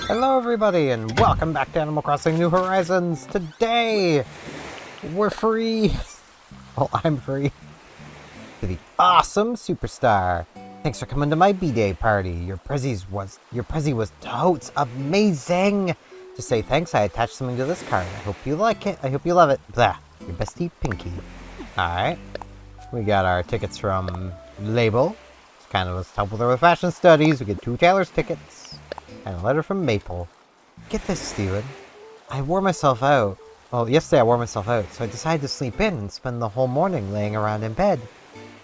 Hello everybody and welcome back to Animal Crossing New Horizons. Today, we're free. Well, I'm free. To the awesome superstar. Thanks for coming to my B-Day party. Your Prezi was totes amazing. To say thanks, I attached something to this card. I hope you like it. I hope you love it. Blah. Your bestie, Pinky. Alright. We got our tickets from Label. It's kind of help with our fashion studies. We get 2 Taylor's tickets. And a letter from Maple. Get this, Steven. I wore myself out. Well, yesterday I wore myself out, so I decided to sleep in and spend the whole morning laying around in bed.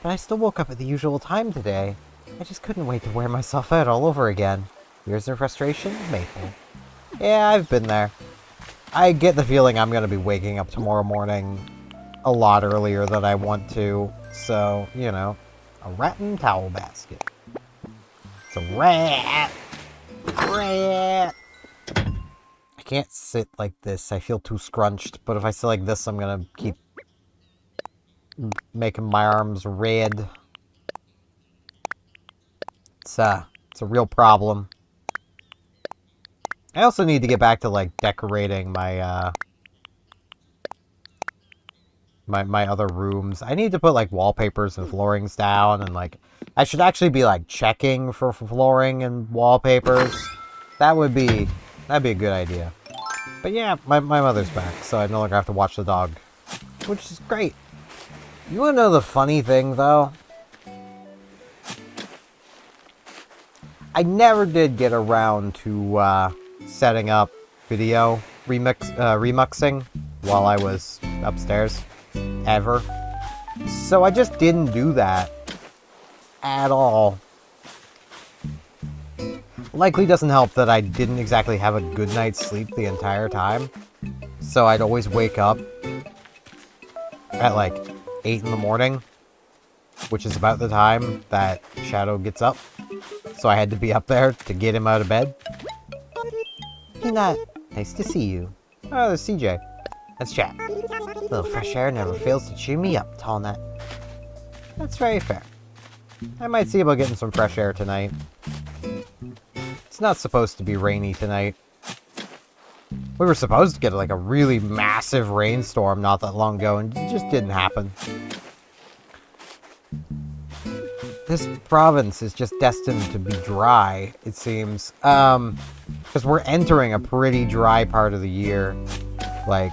But I still woke up at the usual time today. I just couldn't wait to wear myself out all over again. Years of frustration, Maple. Yeah, I've been there. I get the feeling I'm going to be waking up tomorrow morning a lot earlier than I want to. So, you know, a rat and towel basket. It's a rat! Rat! I can't sit like this. I feel too scrunched. But if I sit like this, I'm going to keep making my arms red. It's a real problem. I also need to get back to, like, decorating my, my other rooms. I need to put, like, wallpapers and floorings down, and, like, I should actually be, like, checking for flooring and wallpapers. That'd be a good idea. But yeah, my mother's back, so I no longer have to watch the dog. Which is great. You wanna know the funny thing, though? I never did get around to, setting up video remuxing while I was upstairs. Ever. So I just didn't do that. At all. Likely doesn't help that I didn't exactly have a good night's sleep the entire time. So I'd always wake up at like 8 in the morning, which is about the time that Shadow gets up. So I had to be up there to get him out of bed. Peanut, nice to see you. Oh, there's CJ. Let's chat. A little fresh air never fails to cheer me up, Tall Nut. That's very fair. I might see about getting some fresh air tonight. It's not supposed to be rainy tonight. We were supposed to get like a really massive rainstorm not that long ago, and it just didn't happen. This province is just destined to be dry, it seems. Because we're entering a pretty dry part of the year. Like...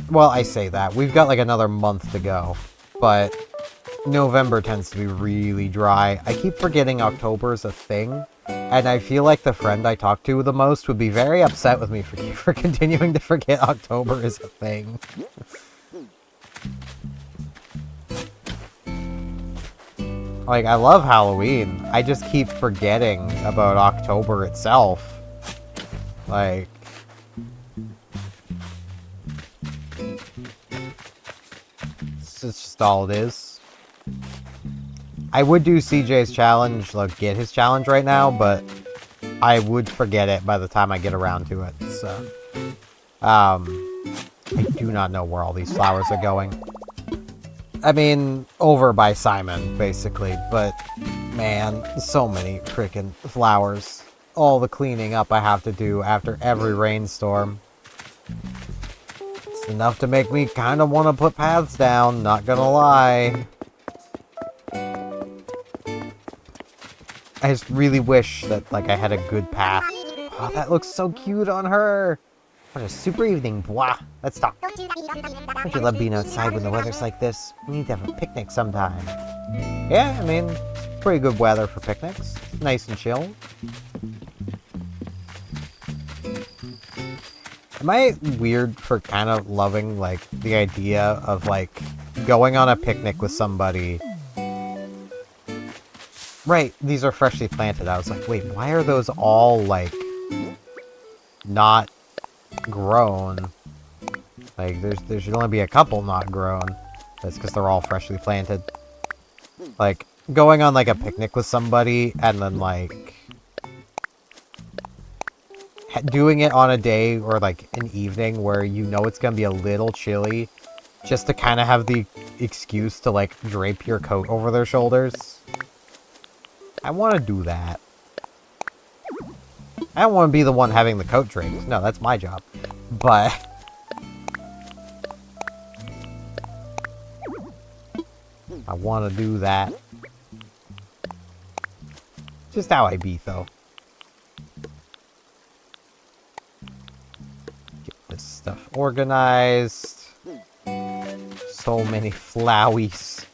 Well, I say that. We've got like another month to go. But November tends to be really dry. I keep forgetting October is a thing. And I feel like the friend I talk to the most would be very upset with me for continuing to forget October is a thing. Like, I love Halloween. I just keep forgetting about October itself. Like... It's just all it is. I would do CJ's challenge, like, get his challenge right now, but I would forget it by the time I get around to it, so... I do not know where all these flowers are going. I mean, over by Simon, basically, but, man, so many freaking flowers. All the cleaning up I have to do after every rainstorm. It's enough to make me kind of want to put paths down, not gonna lie. I just really wish that, like, I had a good path. Oh, that looks so cute on her! What a super evening, blah. Let's talk. Don't you love being outside when the weather's like this? We need to have a picnic sometime. Yeah, I mean, it's pretty good weather for picnics. Nice and chill. Am I weird for kind of loving, like, the idea of, like, going on a picnic with somebody? Right, these are freshly planted. I was like, wait, why are those all, like, not grown? Like, there should only be a couple not grown. That's because they're all freshly planted. Like, going on like a picnic with somebody and then like doing it on a day or like an evening where you know it's gonna be a little chilly, just to kind of have the excuse to like drape your coat over their shoulders. I want to do that. I don't want to be the one having the coat draped. No, that's my job. But I want to do that. Just how I be, though. Get this stuff organized. So many flowies.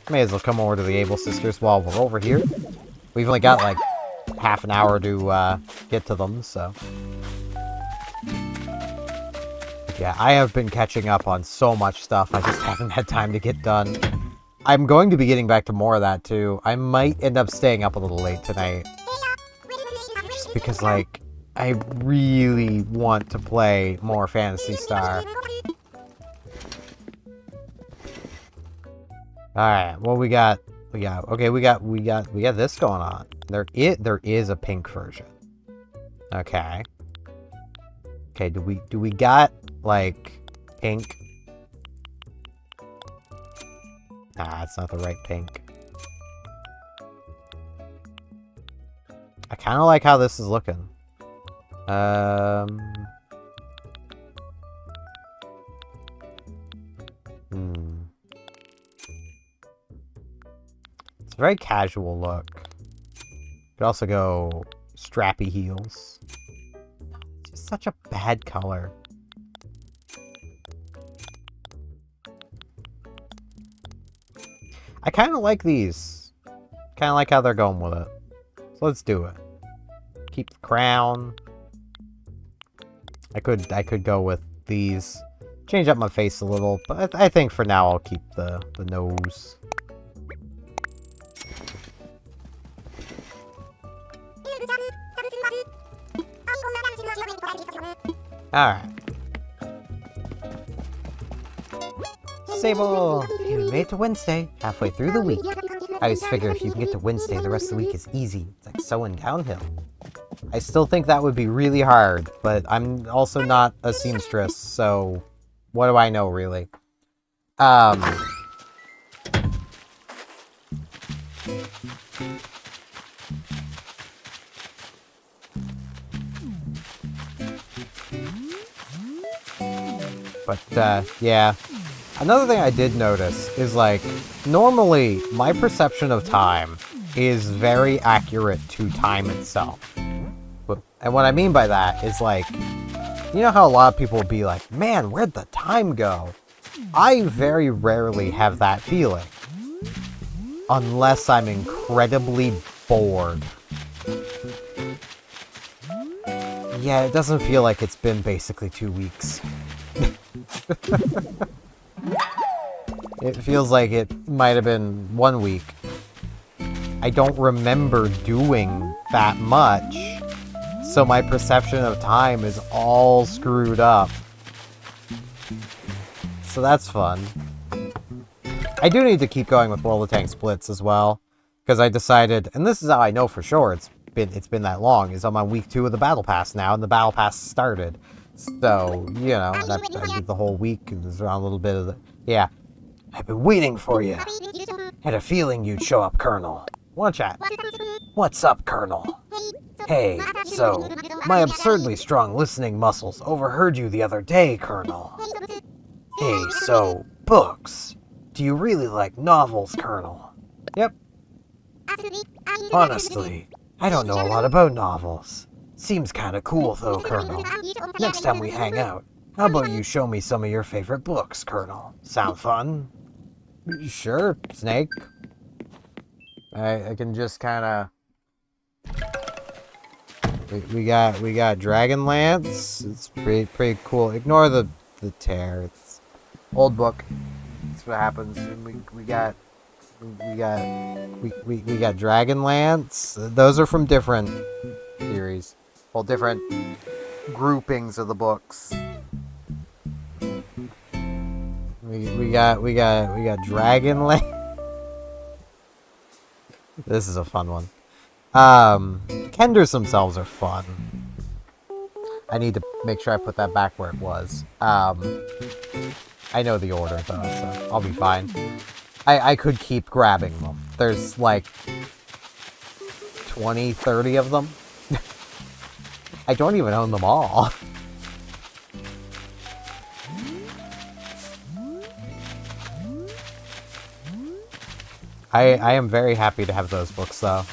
May as well come over to the Able Sisters while we're over here. We've only got like half an hour to get to them, so. Yeah, I have been catching up on so much stuff. I just haven't had time to get done. I'm going to be getting back to more of that too. I might end up staying up a little late tonight. Just because, like, I really want to play more Phantasy Star. Alright, well we got this going on. There is a pink version. Okay. Okay, do we got like pink? Nah, it's not the right pink. I kind of like how this is looking. It's a very casual look. Could also go strappy heels. It's just such a bad color. I kind of like these. Kind of like how they're going with it. So let's do it. Keep the crown. I could go with these. Change up my face a little, but I think for now I'll keep the nose. Alright. Sable! You made it to Wednesday, halfway through the week. I always figure if you can get to Wednesday, the rest of the week is easy. It's like sewing downhill. I still think that would be really hard, but I'm also not a seamstress, so what do I know, really? But, yeah. Another thing I did notice is, like, normally my perception of time is very accurate to time itself. And what I mean by that is, like, you know how a lot of people will be like, man, where'd the time go? I very rarely have that feeling. Unless I'm incredibly bored. Yeah, it doesn't feel like it's been basically 2 weeks. It feels like it might have been 1 week. I don't remember doing that much, so my perception of time is all screwed up. So that's fun. I do need to keep going with World of Tanks Splits as well, because I decided, and this is how I know for sure it's been that long, is I'm on week 2 of the Battle Pass now, and the Battle Pass started. So, you know, I did the whole week, and there's around a little bit of the... Yeah. I've been waiting for you. Had a feeling you'd show up, Colonel. Wanna chat? What's up, Colonel? Hey, so, my absurdly strong listening muscles overheard you the other day, Colonel. Hey, so, books. Do you really like novels, Colonel? Yep. Honestly, I don't know a lot about novels. Seems kinda cool though, Colonel. Next time we hang out, how about you show me some of your favorite books, Colonel? Sound fun? Sure, Snake. I can just kinda... We got Dragonlance. It's pretty cool. Ignore the tear. It's old book. That's what happens. We got Dragonlance. Those are from different series. Well, different groupings of the books. We got Dragonlance. This is a fun one. Kenders themselves are fun. I need to make sure I put that back where it was. I know the order though, so I'll be fine. I could keep grabbing them. There's like 20, 30 of them. I don't even own them all. I am very happy to have those books though.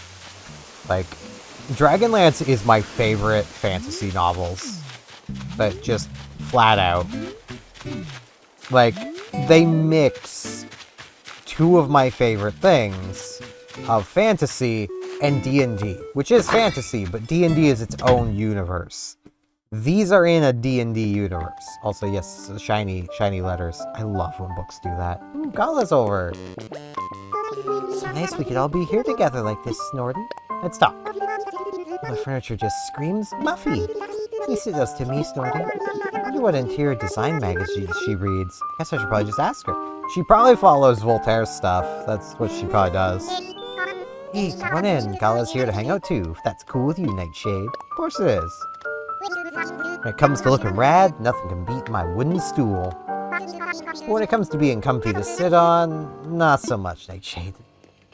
Like, Dragonlance is my favorite fantasy novels. But just flat out. Like, they mix two of my favorite things of fantasy and D&D, which is fantasy, but D&D is its own universe. These are in a D&D universe. Also, yes, shiny letters. I love when books do that. Ooh, Gala's over. So nice we could all be here together like this, Snorty. Let's talk. The furniture just screams Muffy. At least it does to me, Snorty. I wonder what interior design magazine she reads. I guess I should probably just ask her. She probably follows Voltaire's stuff. That's what she probably does. Hey, come on in. Gala's here to hang out too, if that's cool with you, Nightshade. Of course it is. When it comes to looking rad, nothing can beat my wooden stool. But when it comes to being comfy to sit on, not so much, Nightshade.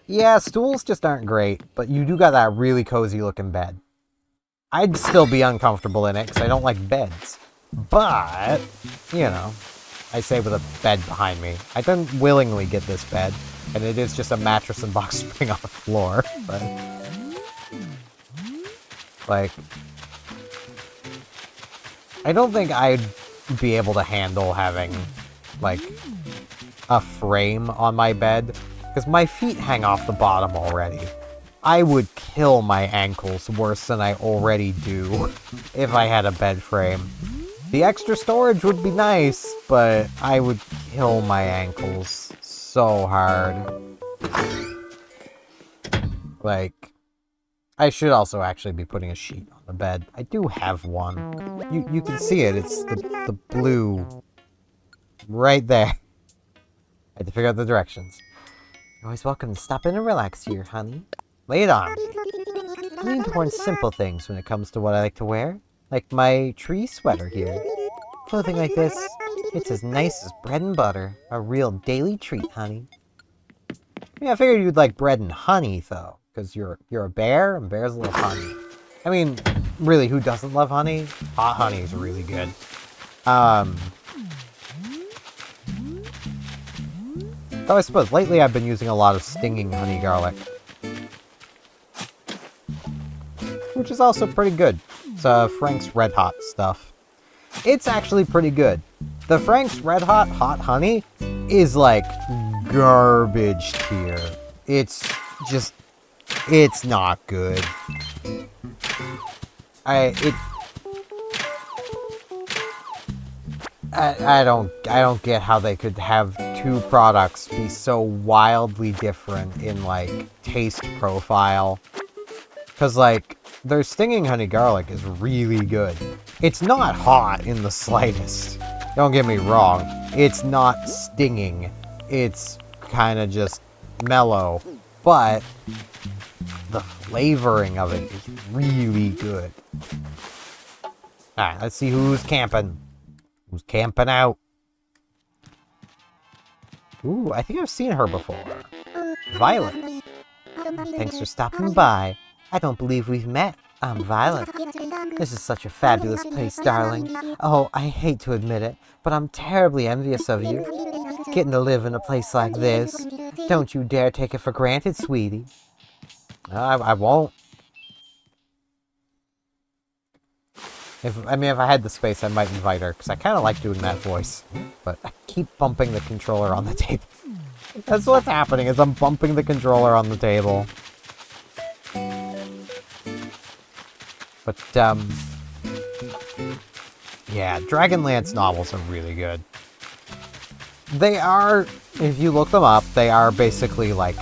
Yeah, stools just aren't great, but you do got that really cozy looking bed. I'd still be uncomfortable in it because I don't like beds. But, you know, I say with a bed behind me. I didn't willingly get this bed, and it is just a mattress and box spring on the floor. But, like, I don't think I'd be able to handle having, like, a frame on my bed, because my feet hang off the bottom already. I would kill my ankles worse than I already do if I had a bed frame. The extra storage would be nice, but I would kill my ankles so hard. Like, I should also actually be putting a sheet on the bed. I do have one. You can see it. It's the blue right there. I had to figure out the directions. You're always welcome to stop in and relax here, honey. Lay it on. I lean towards simple things when it comes to what I like to wear. Like my tree sweater here. Clothing like this, it's as nice as bread and butter. A real daily treat, honey. Yeah, I figured you'd like bread and honey, though. Because you're a bear, and bears love honey. I mean, really, who doesn't love honey? Hot honey is really good. Though I suppose lately I've been using a lot of stinging honey garlic. Which is also pretty good. It's Frank's Red Hot stuff. It's actually pretty good. The Frank's Red Hot Hot Honey is like garbage tier. It's just, it's not good. I don't get how they could have two products be so wildly different in like taste profile. Cause like, their stinging honey garlic is really good. It's not hot in the slightest. Don't get me wrong. It's not stinging. It's kind of just mellow. But the flavoring of it is really good. Alright, let's see who's camping. Who's camping out? Ooh, I think I've seen her before. Violet. Thanks for stopping by. I don't believe we've met. I'm Violet. This is such a fabulous place, darling. Oh, I hate to admit it, but I'm terribly envious of you. Getting to live in a place like this. Don't you dare take it for granted, sweetie. I won't. If I had the space, I might invite her, because I kind of like doing that voice. But I keep bumping the controller on the table. That's what's happening, is I'm bumping the controller on the table. But, yeah, Dragonlance novels are really good. They are, if you look them up, they are basically, like,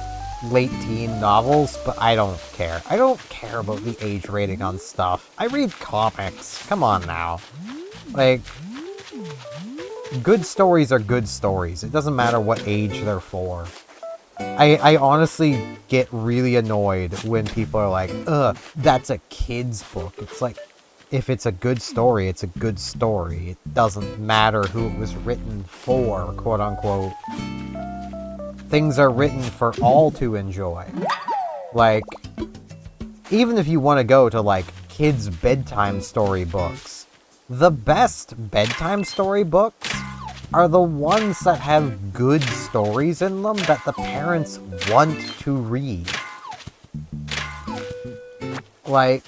late teen novels, but I don't care. I don't care about the age rating on stuff. I read comics. Come on now. Like, good stories are good stories. It doesn't matter what age they're for. I honestly get really annoyed when people are like, ugh, that's a kid's book. It's like, if it's a good story, it's a good story. It doesn't matter who it was written for, quote unquote. Things are written for all to enjoy. Like, even if you want to go to, like, kids' bedtime story books, the best bedtime story books are the ones that have good stories in them that the parents want to read. Like,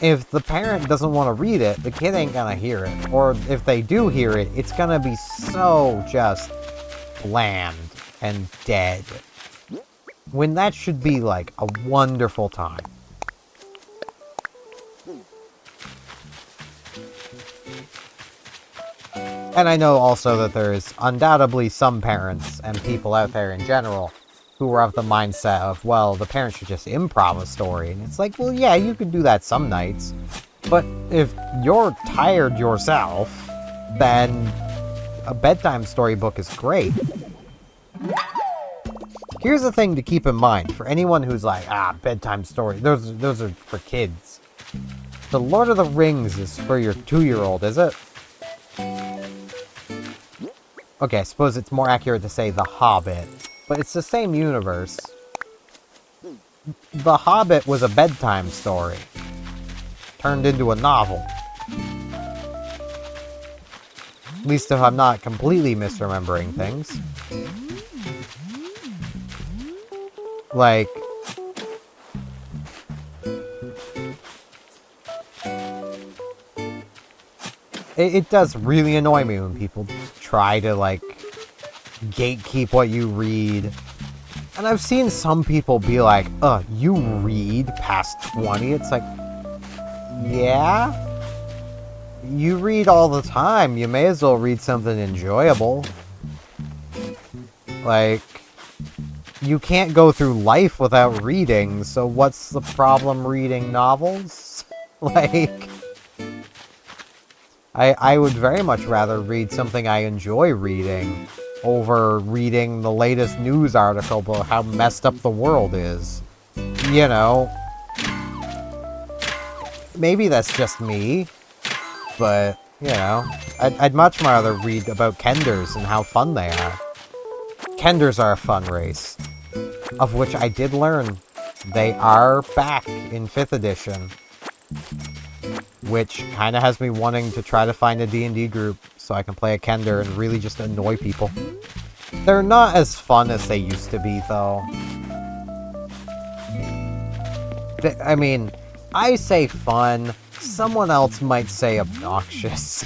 if the parent doesn't want to read it, the kid ain't gonna hear it. Or if they do hear it, it's gonna be so just bland and dead. When that should be, like, a wonderful time. And I know also that there's undoubtedly some parents and people out there in general who are of the mindset of, well, the parents should just improv a story. And it's like, well, yeah, you can do that some nights. But if you're tired yourself, then a bedtime storybook is great. Here's the thing to keep in mind for anyone who's like, bedtime story, those are for kids. The Lord of the Rings is for your 2-year-old, is it? Okay, I suppose it's more accurate to say The Hobbit, but it's the same universe. The Hobbit was a bedtime story, turned into a novel. At least if I'm not completely misremembering things. Like, it does really annoy me when people try to, like, gatekeep what you read. And I've seen some people be like, you read past 20? It's like, yeah? You read all the time. You may as well read something enjoyable. Like, you can't go through life without reading, so what's the problem reading novels? Like, I would very much rather read something I enjoy reading over reading the latest news article about how messed up the world is. You know, maybe that's just me, but, you know, I'd much rather read about Kenders and how fun they are. Kenders are a fun race, of which I did learn they are back in 5th edition. Which kind of has me wanting to try to find a D&D group so I can play a Kender and really just annoy people. They're not as fun as they used to be, though. I mean, I say fun, someone else might say obnoxious.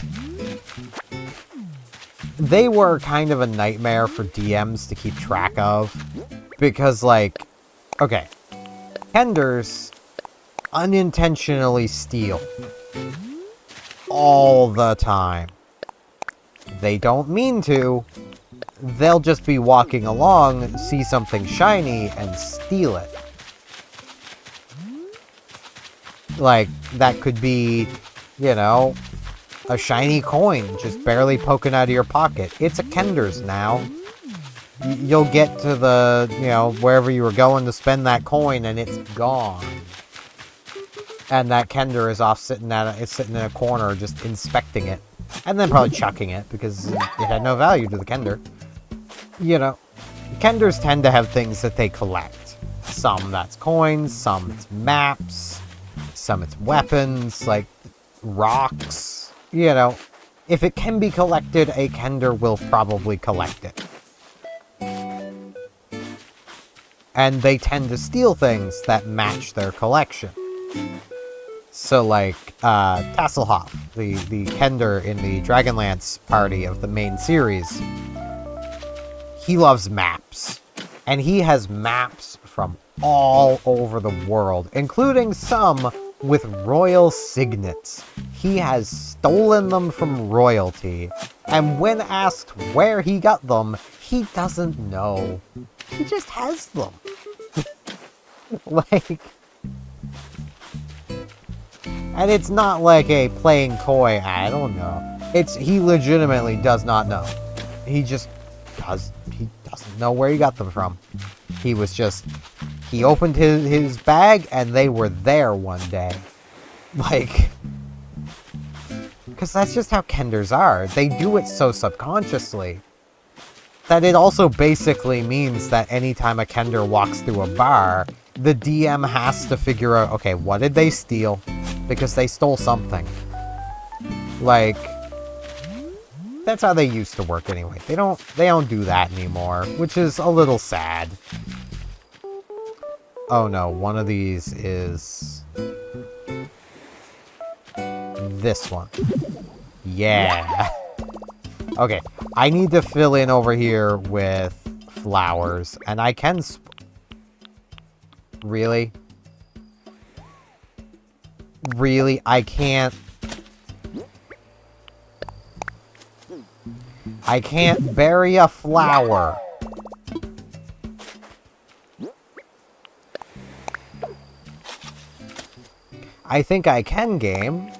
They were kind of a nightmare for DMs to keep track of. Because, like, okay, Kenders unintentionally steal. All the time. They don't mean to. They'll just be walking along, see something shiny, and steal it. Like, that could be, you know, a shiny coin just barely poking out of your pocket. It's a Kenders now. You'll get to the, you know, wherever you were going to spend that coin, and it's gone. And that Kender is off sitting in a corner just inspecting it. And then probably chucking it because it had no value to the Kender. You know, Kenders tend to have things that they collect. Some that's coins, some it's maps, some it's weapons, like rocks. You know, if it can be collected, a Kender will probably collect it. And they tend to steal things that match their collection. So, like, Tasselhoff, the Kender in the Dragonlance party of the main series, he loves maps. And he has maps from all over the world, including some with royal signets. He has stolen them from royalty. And when asked where he got them, he doesn't know. He just has them. Like... And it's not like a playing coy, I don't know. He legitimately does not know. He doesn't know where he got them from. He was just... He opened his bag, and they were there one day. Like... Because that's just how Kenders are. They do it so subconsciously that it also basically means that anytime a Kender walks through a bar, the DM has to figure out, okay, what did they steal? Because they stole something. Like, that's how they used to work anyway. They don't do that anymore, which is a little sad. Oh no, one of these is this one. Yeah. Okay, I need to fill in over here with flowers, and I can... Really? Really? I can't... I can't bury a flower. I think I can, game.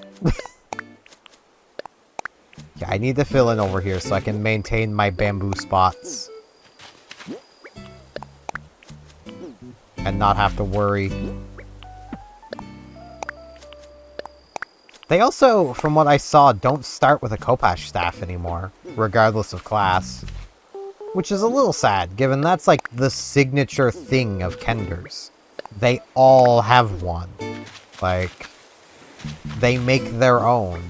Yeah, I need to fill in over here so I can maintain my bamboo spots. And not have to worry. They also, from what I saw, don't start with a Khopesh staff anymore, regardless of class. Which is a little sad, given that's like the signature thing of Kenders. They all have one. Like, they make their own.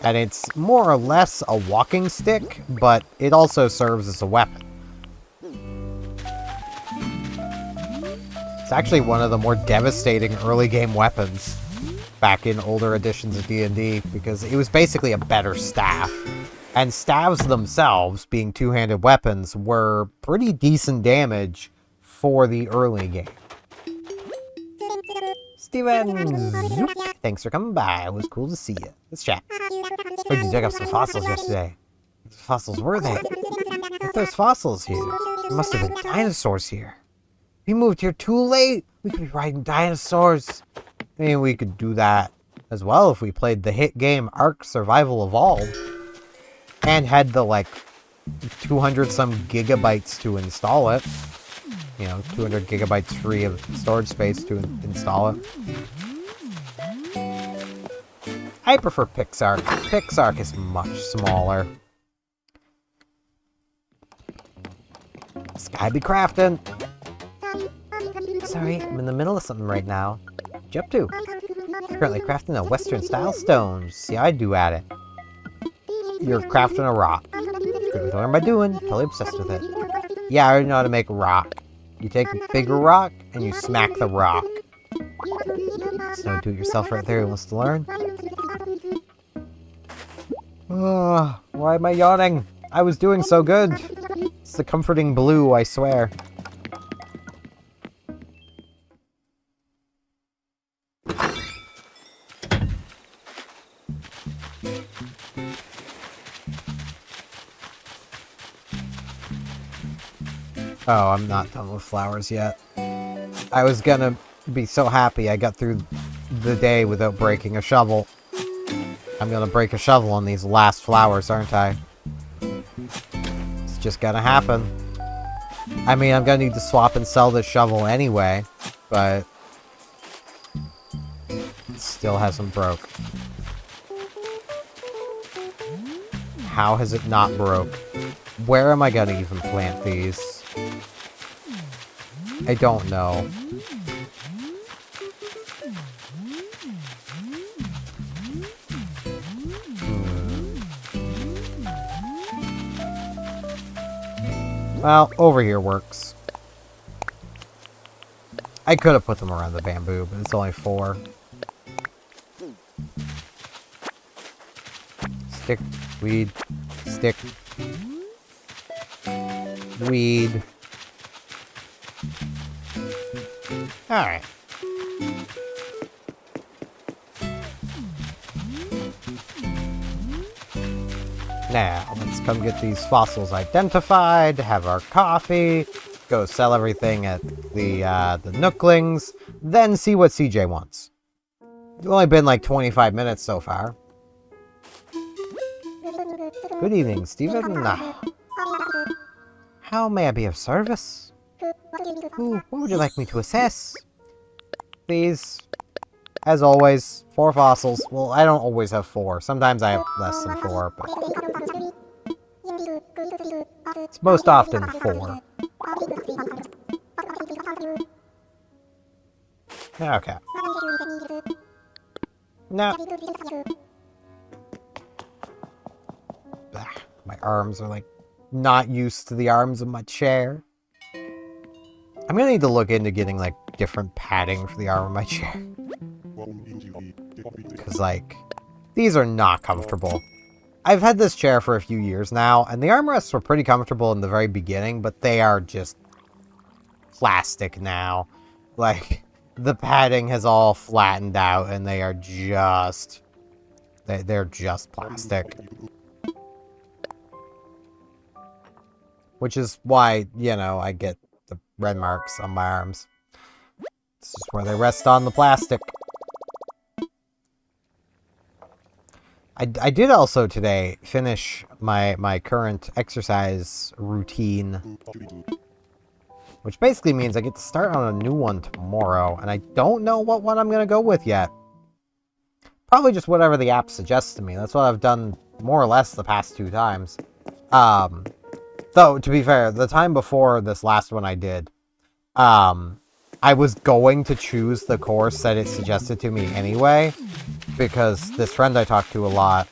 And it's more or less a walking stick, but it also serves as a weapon. It's actually one of the more devastating early game weapons back in older editions of D&D, because it was basically a better staff. And staves themselves, being two-handed weapons, were pretty decent damage for the early game. Steven! Zoop. Thanks for coming by. It was cool to see you. Let's chat. Heard you dug up some fossils yesterday. What fossils were they? If there's fossils here, there must have been dinosaurs here. We moved here too late. We could be riding dinosaurs. I mean, we could do that as well if we played the hit game Ark Survival Evolved. And had the, like, 200-some gigabytes to install it. You know, 200 gigabytes free of storage space to install it. I prefer Pixark. Pixark is much smaller. Sky be crafting. Sorry, I'm in the middle of something right now. What you up to? Currently crafting a Western style stone. See how I do at it. You're crafting a rock. Good to learn by doing. Totally obsessed with it. Yeah, I already know how to make a rock. You take a bigger rock, and you smack the rock. So do it yourself right there who wants to learn. Oh, why am I yawning? I was doing so good. It's the comforting blue, I swear. Oh, I'm not done with flowers yet. I was gonna be so happy I got through the day without breaking a shovel. I'm gonna break a shovel on these last flowers, aren't I? It's just gonna happen. I mean, I'm gonna need to swap and sell this shovel anyway, but it still hasn't broke. How has it not broke? Where am I gonna even plant these? I don't know. Well, over here works. I could have put them around the bamboo, but it's only 4. Stick, weed, stick, weed. Alright. Now, let's come get these fossils identified, have our coffee, go sell everything at the Nooklings, then see what CJ wants. It's only been like 25 minutes so far. Good evening, Steven. How may I be of service? Ooh, what would you like me to assess? These, as always, 4 fossils. Well, I don't always have 4. Sometimes I have less than 4, but it's most often 4. Okay. No. My arms are, like, not used to the arms of my chair. I'm gonna need to look into getting, like, different padding for the arm of my chair. Because, like, these are not comfortable. I've had this chair for a few years now, and the armrests were pretty comfortable in the very beginning, but they are just plastic now. Like, the padding has all flattened out, and they are just... They're just plastic. Which is why, you know, I get the red marks on my arms. This is where they rest on the plastic. I did also today finish my current exercise routine. Which basically means I get to start on a new one tomorrow, and I don't know what one I'm going to go with yet. Probably just whatever the app suggests to me. That's what I've done more or less the past 2 times. Though, to be fair, the time before this last one I did, I was going to choose the course that it suggested to me anyway, because this friend I talked to a lot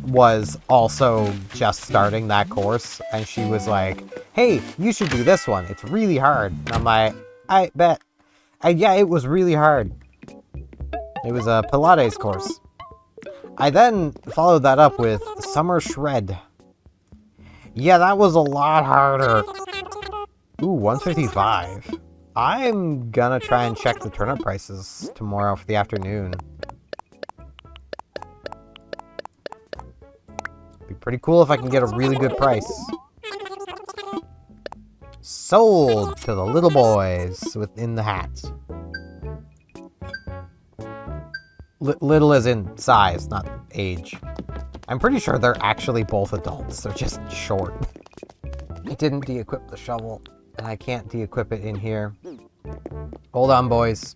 was also just starting that course, and she was like, hey, you should do this one. It's really hard. And I'm like, I bet. And yeah, it was really hard. It was a Pilates course. I then followed that up with Summer Shred. Yeah, that was a lot harder. Ooh, 155. I'm gonna try and check the turnip prices tomorrow for the afternoon. Be pretty cool if I can get a really good price. Sold to the little boys within the hats. Little as in size, not age. I'm pretty sure they're actually both adults. They're just short. I didn't de-equip the shovel, and I can't de-equip it in here. Hold on, boys.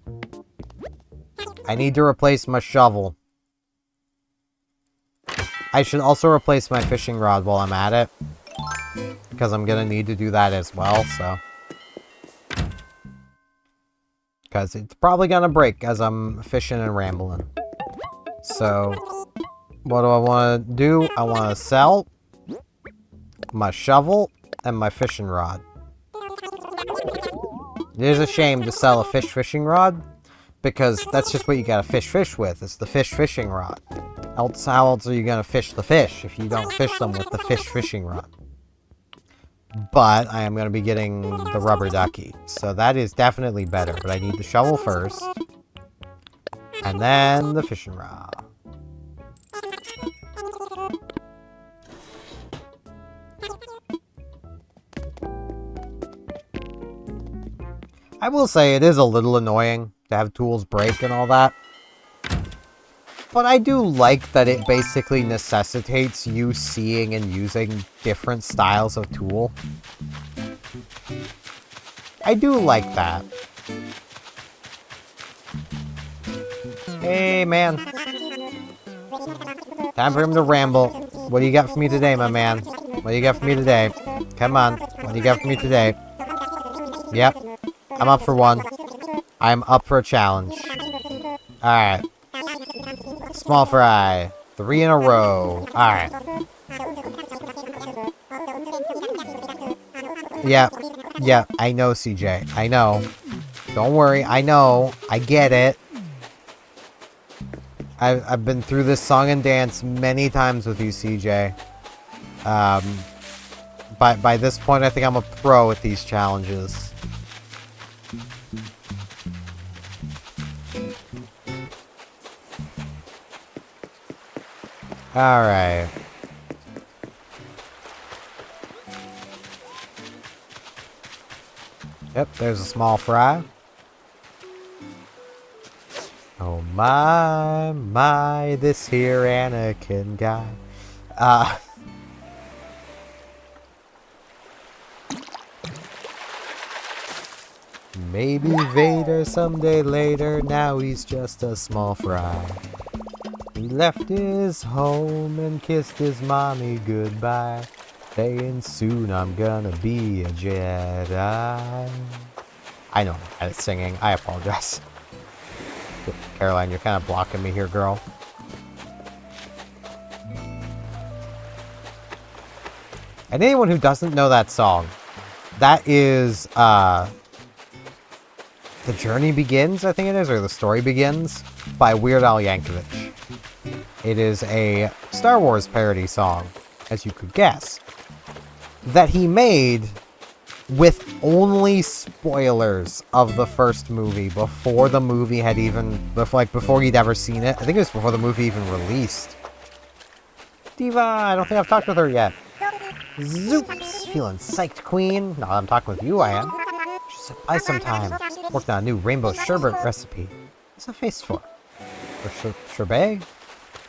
I need to replace my shovel. I should also replace my fishing rod while I'm at it, because I'm gonna need to do that as well, so. Because it's probably gonna break as I'm fishing and rambling. So, what do I want to do? I want to sell my shovel and my fishing rod. It is a shame to sell a fishing rod, because that's just what you gotta fish with. It's the fishing rod. How else are you gonna fish the fish if you don't fish them with the fishing rod? But I am gonna be getting the rubber ducky, so that is definitely better. But I need the shovel first, and then the fishing rod. I will say it is a little annoying to have tools break and all that. But I do like that it basically necessitates you seeing and using different styles of tool. I do like that. Hey, man. Time for him to ramble. What do you got for me today, my man? What do you got for me today? Come on. What do you got for me today? Yep. I'm up for one. I'm up for a challenge. Alright. Small fry. 3 in a row. Alright. Yeah. Yeah, I know, CJ. I know. Don't worry. I know. I get it. I've been through this song and dance many times with you, CJ. By this point, I think I'm a pro at these challenges. Alright. Yep, there's a small fry. Oh my, this here Anakin guy. Maybe Vader someday later, now he's just a small fry. He left his home and kissed his mommy goodbye, saying soon I'm gonna be a Jedi. I know, I'm singing. I apologize. Caroline, you're kind of blocking me here, girl. And anyone who doesn't know that song, that is, The Journey Begins, I think it is, or The Story Begins, by Weird Al Yankovic. It is a Star Wars parody song, as you could guess, that he made with only spoilers of the first movie before the movie had even, before he'd ever seen it. I think it was before the movie even released. Diva, I don't think I've talked with her yet. Zoops! Feeling psyched, queen. Now that I'm talking with you, I am. Should sit by sometime. Working on a new rainbow sherbet recipe. What's that face for? Or sherbet? I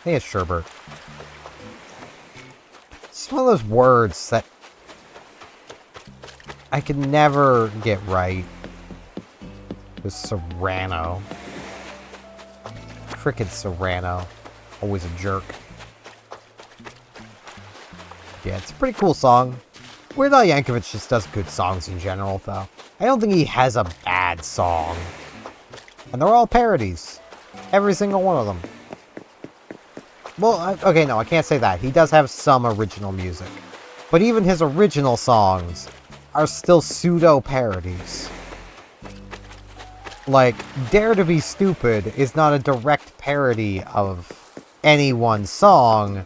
think it's sherbet. It's one of those words that I could never get right. It was Serrano. Frickin' Serrano. Always a jerk. Yeah, it's a pretty cool song. Weird Al Yankovic just does good songs in general, though. I don't think he has a bad song. And they're all parodies. Every single one of them. Well, okay, no, I can't say that. He does have some original music. But even his original songs are still pseudo-parodies. Like, Dare to Be Stupid is not a direct parody of anyone's song,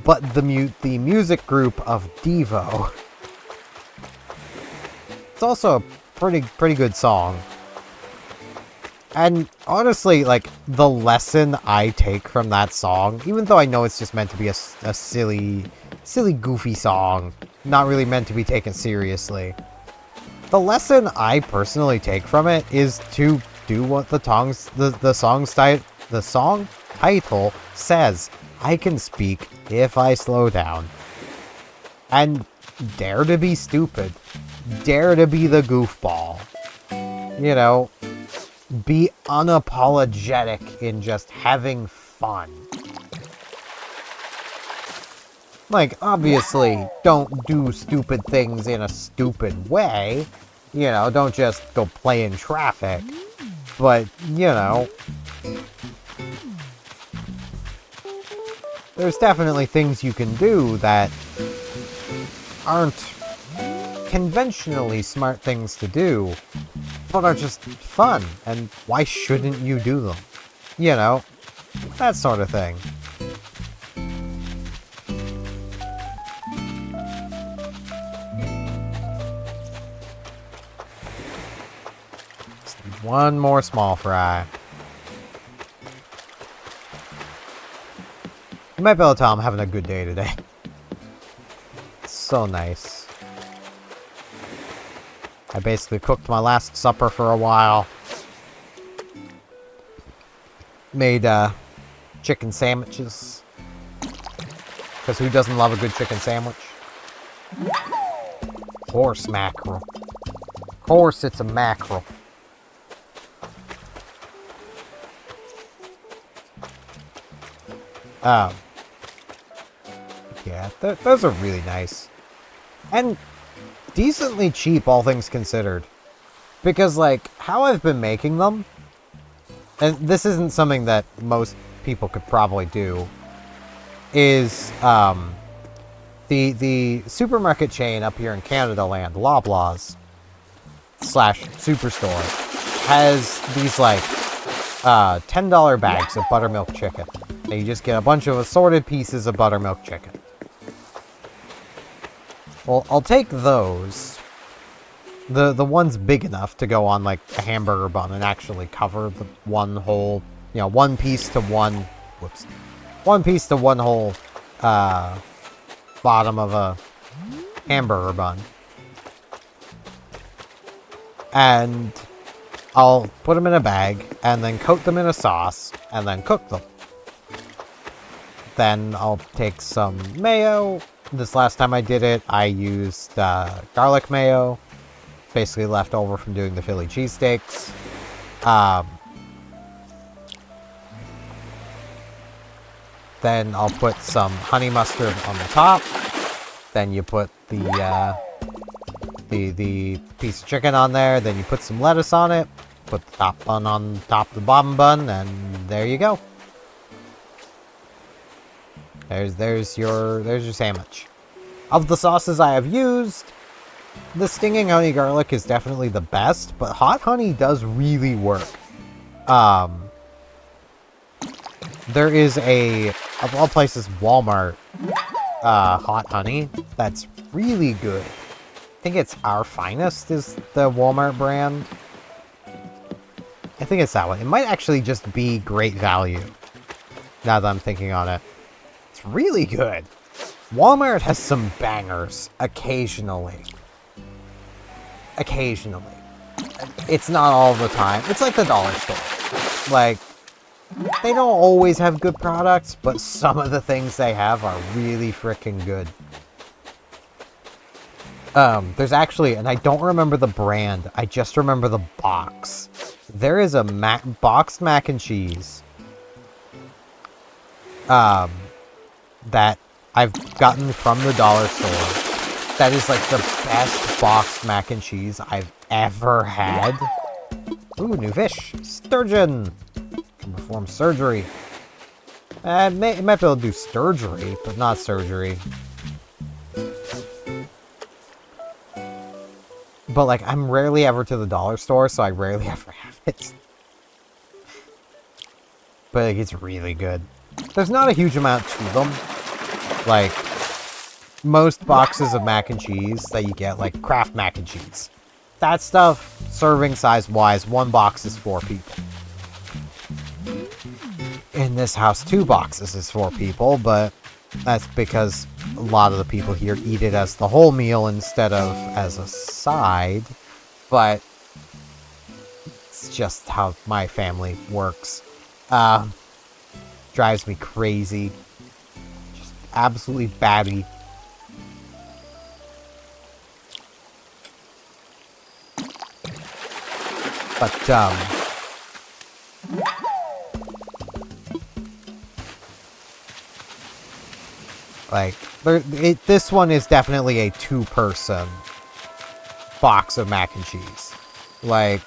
but the music group of Devo. It's also a pretty good song. And honestly, like, the lesson I take from that song, even though I know it's just meant to be a silly, goofy song, not really meant to be taken seriously, the lesson I personally take from it is to do what the song title says. I can speak if I slow down. And dare to be stupid. Dare to be the goofball. You know, be unapologetic in just having fun. Like, obviously, don't do stupid things in a stupid way. You know, don't just go play in traffic. But, you know, there's definitely things you can do that aren't conventionally smart things to do, but are just fun, and why shouldn't you do them? You know, that sort of thing. Just need one more small fry. You might be able to tell I'm having a good day today. It's so nice. I basically cooked my last supper for a while. Made chicken sandwiches. Because who doesn't love a good chicken sandwich? Horse mackerel. Of course it's a mackerel. Yeah, those are really nice. And decently cheap, all things considered. Because, like, how I've been making them, and this isn't something that most people could probably do, is, the supermarket chain up here in Canada Land, Loblaws, / Superstore, has these, like, $10 bags of buttermilk chicken. And you just get a bunch of assorted pieces of buttermilk chicken. Well, I'll take those. The ones big enough to go on, like, a hamburger bun and actually cover the one whole, you know, one piece to one whole, bottom of a hamburger bun. And I'll put them in a bag, and then coat them in a sauce, and then cook them. Then I'll take some mayo. This last time I did it, I used garlic mayo. basically left over from doing the Philly cheesesteaks. Then I'll put some honey mustard on the top. Then you put the piece of chicken on there. Then you put some lettuce on it. Put the top bun on top of the bottom bun, and there you go. There's your sandwich. Of the sauces I have used, the stinging honey garlic is definitely the best, but hot honey does really work. There is of all places, Walmart hot honey that's really good. I think it's Our Finest is the Walmart brand. I think it's that one. It might actually just be Great Value, now that I'm thinking on it. It's really good. Walmart has some bangers occasionally. Occasionally. It's not all the time. It's like the dollar store. Like, they don't always have good products, but some of the things they have are really freaking good. There's actually, and I don't remember the brand, I just remember the box. There is a boxed mac and cheese that I've gotten from the dollar store. That is like the best boxed mac and cheese I've ever had. Ooh, new fish. Sturgeon. Can perform surgery. It might be able to do surgery, but not surgery. But, like, I'm rarely ever to the dollar store, so I rarely ever have it. But, like, it's really good. There's not a huge amount to them. Like, most boxes of mac and cheese that you get, like Kraft mac and cheese. That stuff, serving size-wise, one box is 4 people. In this house, 2 boxes is 4 people, but that's because a lot of the people here eat it as the whole meal instead of as a side. But it's just how my family works. Drives me crazy. Just absolutely batty. But, like, this one is definitely a 2-person box of mac and cheese. Like,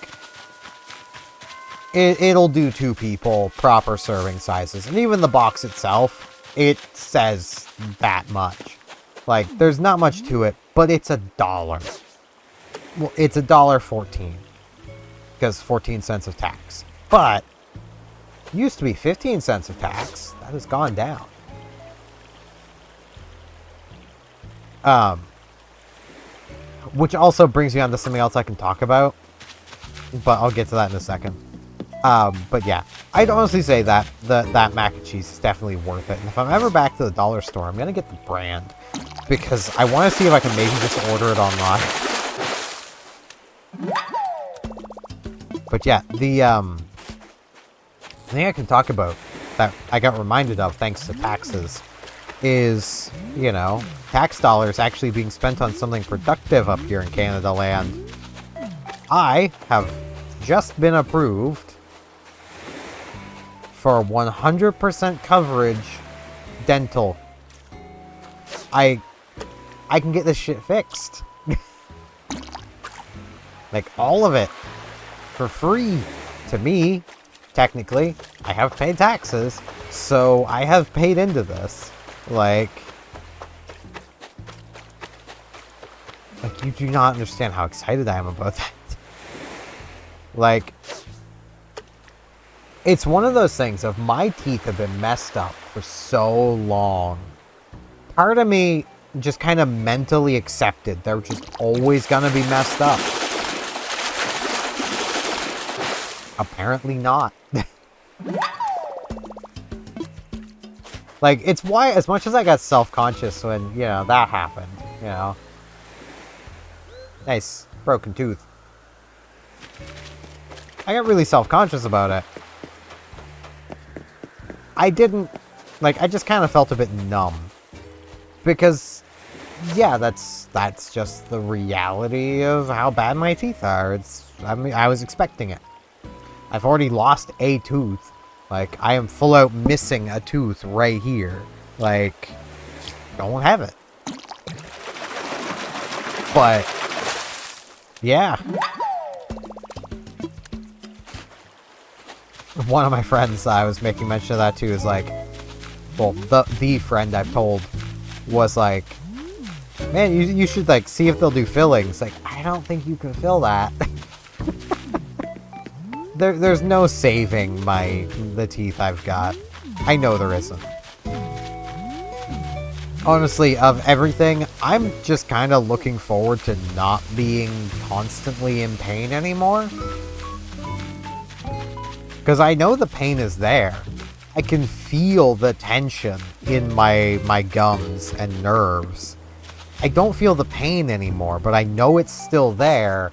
it'll do 2 people, proper serving sizes. And even the box itself, it says that much. Like, there's not much to it, but it's $1. Well, it's $1.14. Because 14 cents of tax. But, used to be 15 cents of tax. That has gone down. Which also brings me on to something else I can talk about. But I'll get to that in a second. But yeah, I'd honestly say that that mac and cheese is definitely worth it. And if I'm ever back to the dollar store, I'm gonna get the brand. Because I want to see if I can maybe just order it online. But yeah, the thing I can talk about that I got reminded of thanks to taxes is, you know, tax dollars actually being spent on something productive up here in Canada land. I have just been approved for 100% coverage dental. I can get this shit fixed. Like, all of it. For free. To me, technically, I have paid taxes, so I have paid into this. Like, you do not understand how excited I am about that. Like, it's one of those things of my teeth have been messed up for so long. Part of me just kind of mentally accepted they're just always gonna be messed up. Apparently not. Like, it's why, as much as I got self-conscious when, you know, that happened, you know. Nice. Broken tooth. I got really self-conscious about it. I didn't, like, I just kind of felt a bit numb. Because yeah, that's just the reality of how bad my teeth are. I mean, I was expecting it. I've already lost a tooth. Like, I am full out missing a tooth right here. Like, don't have it. But, yeah. One of my friends, I was making mention of that too, is like, well, the friend I've told was like, man, you should like see if they'll do fillings. Like, I don't think you can fill that. There's no saving the teeth I've got. I know there isn't. Honestly, of everything, I'm just kind of looking forward to not being constantly in pain anymore. Because I know the pain is there. I can feel the tension in my gums and nerves. I don't feel the pain anymore, but I know it's still there.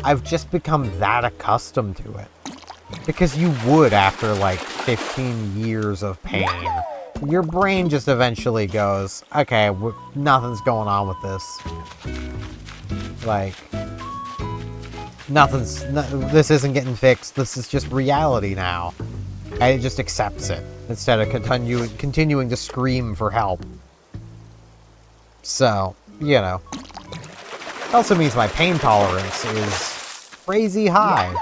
I've just become that accustomed to it. Because you would after like 15 years of pain. Your brain just eventually goes, okay, nothing's going on with this. Like, this isn't getting fixed. This is just reality now. And it just accepts it instead of continuing to scream for help. So, you know. It also means my pain tolerance is crazy high.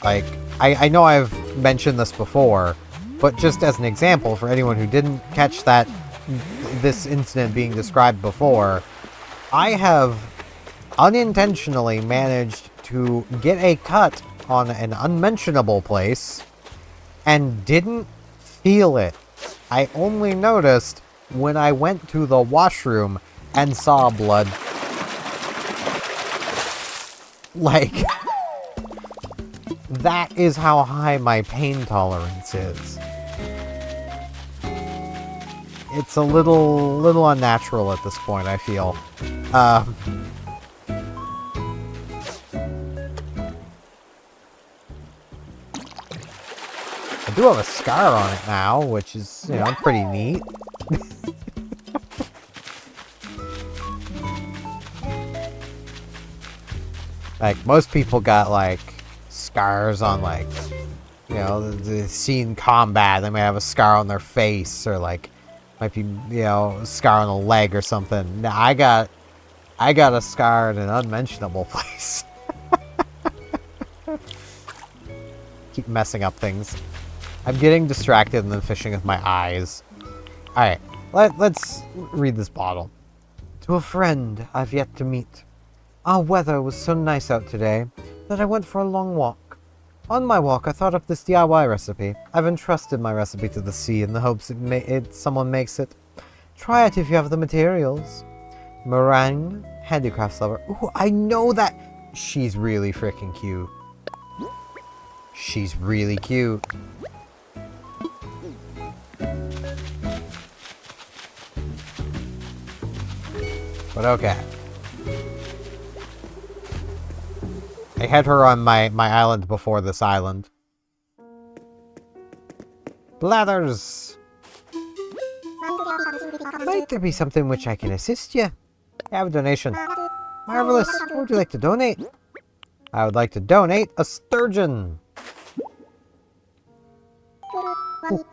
Like, I know I've mentioned this before, but just as an example, for anyone who didn't catch this incident being described before, I have unintentionally managed to get a cut on an unmentionable place and didn't feel it. I only noticed when I went to the washroom and saw blood. Like, that is how high my pain tolerance is. It's a little unnatural at this point, I feel. I do have a scar on it now, which is, you know, pretty neat. Like, most people got, like, scars on, like, you know, they've seen combat. They may have a scar on their face, or, like, might be, you know, a scar on a leg or something. Now, I got a scar in an unmentionable place. Keep messing up things. I'm getting distracted and then fishing with my eyes. Alright, let's read this bottle. To a friend I've yet to meet. Our weather was so nice out today that I went for a long walk. On my walk, I thought up this DIY recipe. I've entrusted my recipe to the sea in the hopes someone makes it. Try it if you have the materials. Meringue, handicrafts lover. Ooh, I know that. She's really freaking cute. She's really cute. But okay. I had her on my island before this island. Blathers! Might there be something which I can assist you? I have a donation. Marvelous! What would you like to donate? I would like to donate a sturgeon!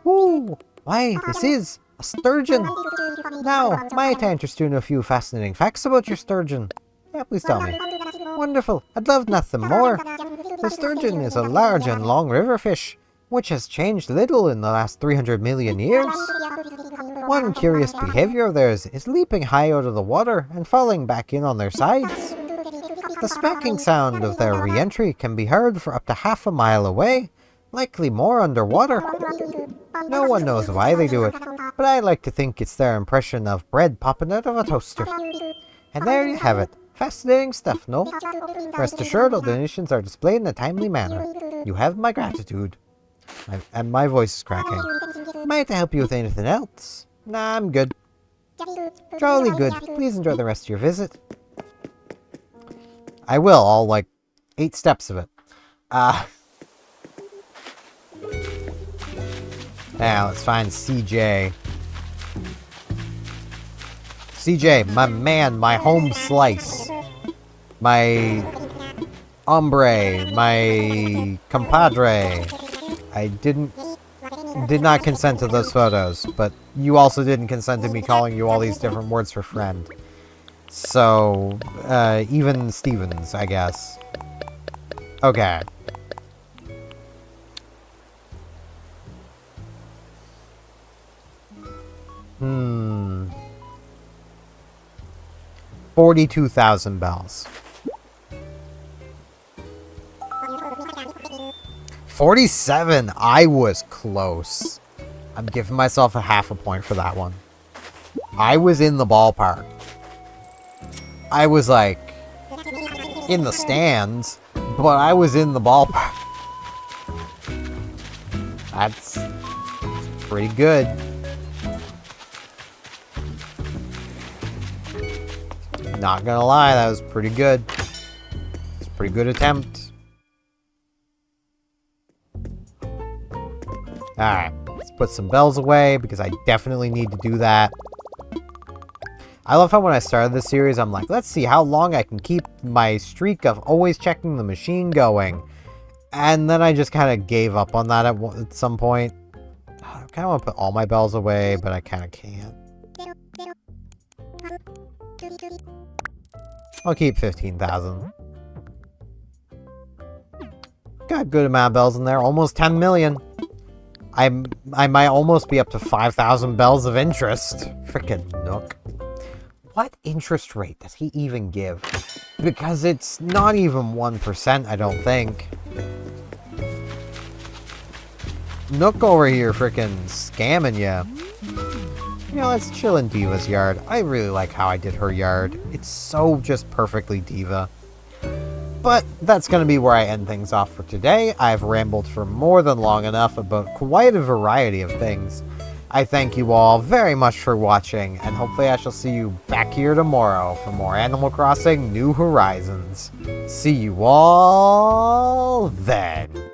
Ooh, why, this is a sturgeon! Now, my I interest you in a few fascinating facts about your sturgeon. Yeah, please tell me. Wonderful. I'd love nothing more. The sturgeon is a large and long river fish, which has changed little in the last 300 million years. One curious behavior of theirs is leaping high out of the water and falling back in on their sides. The smacking sound of their re-entry can be heard for up to half a mile away, likely more underwater. No one knows why they do it, but I like to think it's their impression of bread popping out of a toaster. And there you have it. Fascinating stuff, no? Rest assured, all donations are displayed in a timely manner. You have my gratitude. And my voice is cracking. Might I help you with anything else? Nah, I'm good. Jolly good. Please enjoy the rest of your visit. I will, all like 8 steps of it. Now, let's find CJ. CJ, my man, my home slice. My hombre, my compadre. I did not consent to those photos, but you also didn't consent to me calling you all these different words for friend. So, even Stevens, I guess. Okay. Hmm. 42,000 bells. 47! I was close. I'm giving myself a half a point for that one. I was in the ballpark. I was like in the stands, but I was in the ballpark. That's pretty good. Not gonna lie, that was pretty good. It's a pretty good attempt. Alright, let's put some bells away, because I definitely need to do that. I love how when I started this series, I'm like, let's see how long I can keep my streak of always checking the machine going. And then I just kind of gave up on that at some point. I kind of want to put all my bells away, but I kind of can't. I'll keep 15,000. Got a good amount of bells in there. Almost 10 million. I might almost be up to 5,000 bells of interest. Frickin' Nook. What interest rate does he even give? Because it's not even 1%, I don't think. Nook over here frickin' scamming ya. You know, let's chill in Diva's yard. I really like how I did her yard. It's so just perfectly Diva. But that's going to be where I end things off for today. I've rambled for more than long enough about quite a variety of things. I thank you all very much for watching, and hopefully I shall see you back here tomorrow for more Animal Crossing New Horizons. See you all then.